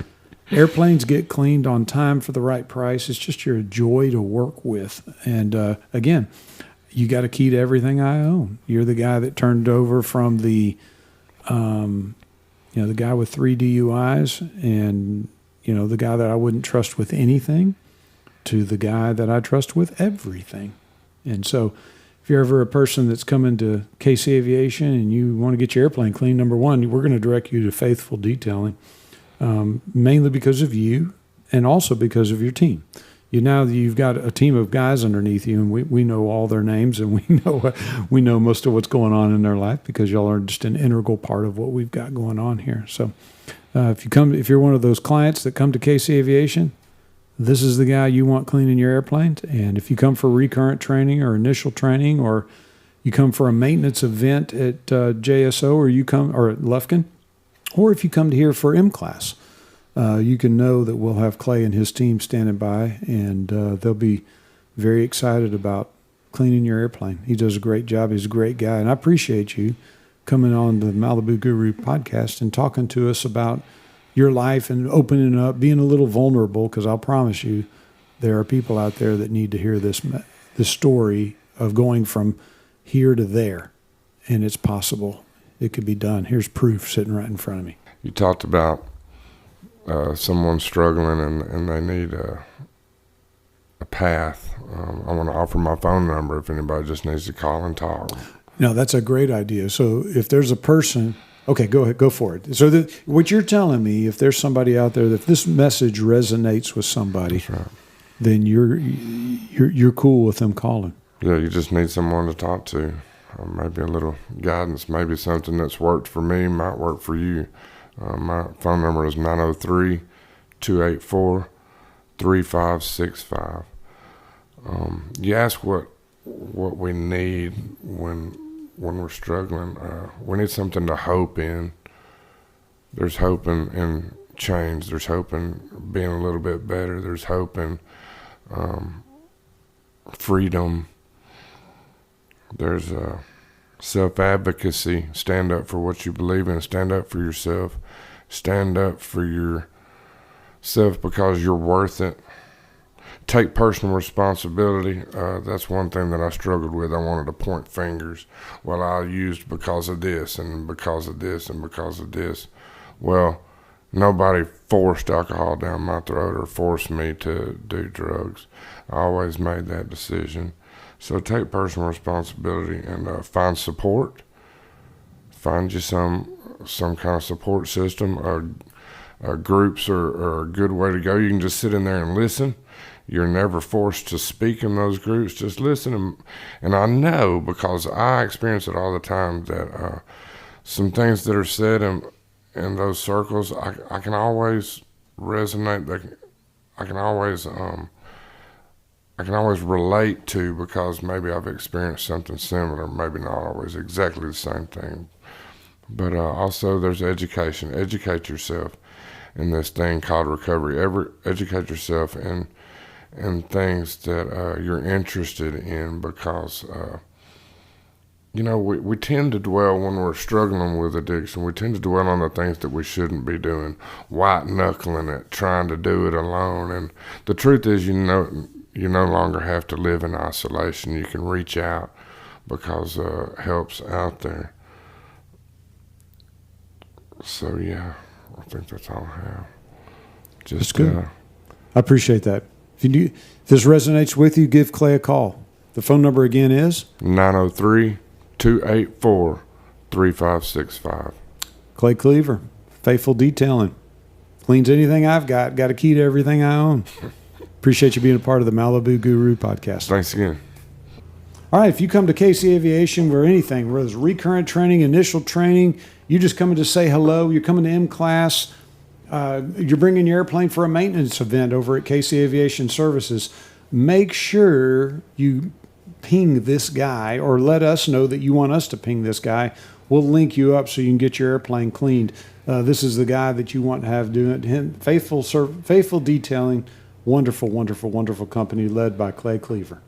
Airplanes get cleaned on time for the right price. It's just you're a joy to work with. And again, you got a key to everything I own. You're the guy that turned over from the guy with 3 DUIs and, the guy that I wouldn't trust with anything to the guy that I trust with everything. And so if you're ever a person that's coming to Casey Aviation and you want to get your airplane clean, number one, we're going to direct you to faithful detailing. Mainly because of you and also because of your team. You've got a team of guys underneath you, and we know all their names, and we know most of what's going on in their life because y'all are just an integral part of what we've got going on here. So if you're one of those clients that come to Casey Aviation, this is the guy you want cleaning your airplanes. And if you come for recurrent training or initial training, or you come for a maintenance event at JSO or at Lufkin, or if you come to here for M-Class, you can know that we'll have Clay and his team standing by, and they'll be very excited about cleaning your airplane. He does a great job. He's a great guy, and I appreciate you coming on the Malibu Guru podcast and talking to us about your life and opening up, being a little vulnerable, because I'll promise you there are people out there that need to hear this story of going from here to there, and it's possible. It could be done. Here's proof sitting right in front of me. You talked about someone struggling and they need a path. I want to offer my phone number if anybody just needs to call and talk. No, that's a great idea. So if there's a person, okay, go ahead, go for it. So what you're telling me, if there's somebody out there, that if this message resonates with somebody, that's right, then you're cool with them calling. Yeah, you just need someone to talk to. Maybe a little guidance, maybe something that's worked for me might work for you. My phone number is 903-284-3565. You ask what we need when we're struggling. We need something to hope in. There's hope in change. There's hope in being a little bit better. There's hope in freedom. There's self-advocacy. Stand up for what you believe in. Stand up for yourself. Stand up for yourself because you're worth it. Take personal responsibility. That's one thing that I struggled with. I wanted to point fingers. Well, I used because of this and because of this and because of this. Well, nobody forced alcohol down my throat or forced me to do drugs. I always made that decision. So take personal responsibility and find support. Find you some kind of support system. Groups are a good way to go. You can just sit in there and listen. You're never forced to speak in those groups. Just listen. And I know, because I experience it all the time, that some things that are said in those circles, I can always resonate. I can always relate to, because maybe I've experienced something similar, maybe not always exactly the same thing. But also there's education. Educate yourself in this thing called recovery. Educate yourself in things that you're interested in, because we tend to dwell, when we're struggling with addiction, we tend to dwell on the things that we shouldn't be doing, white-knuckling it, trying to do it alone. And the truth is, you no longer have to live in isolation. You can reach out, because help's out there. So, yeah, I think that's all I have. That's good. I appreciate that. If this resonates with you, give Clay a call. The phone number again is 903-284-3565. Clay Cleaver, Faithful Detailing. Cleans anything I've got a key to everything I own. Appreciate you being a part of the Malibu Guru podcast. Thanks again. All right, if you come to Casey Aviation or anything, whether it's recurrent training, initial training, you just coming to say hello, you're coming to M-Class, you're bringing your airplane for a maintenance event over at Casey Aviation Services, make sure you ping this guy or let us know that you want us to ping this guy. We'll link you up so you can get your airplane cleaned. This is the guy that you want to have doing it. Faithful Detailing, wonderful, wonderful, wonderful company led by Clay Cleaver.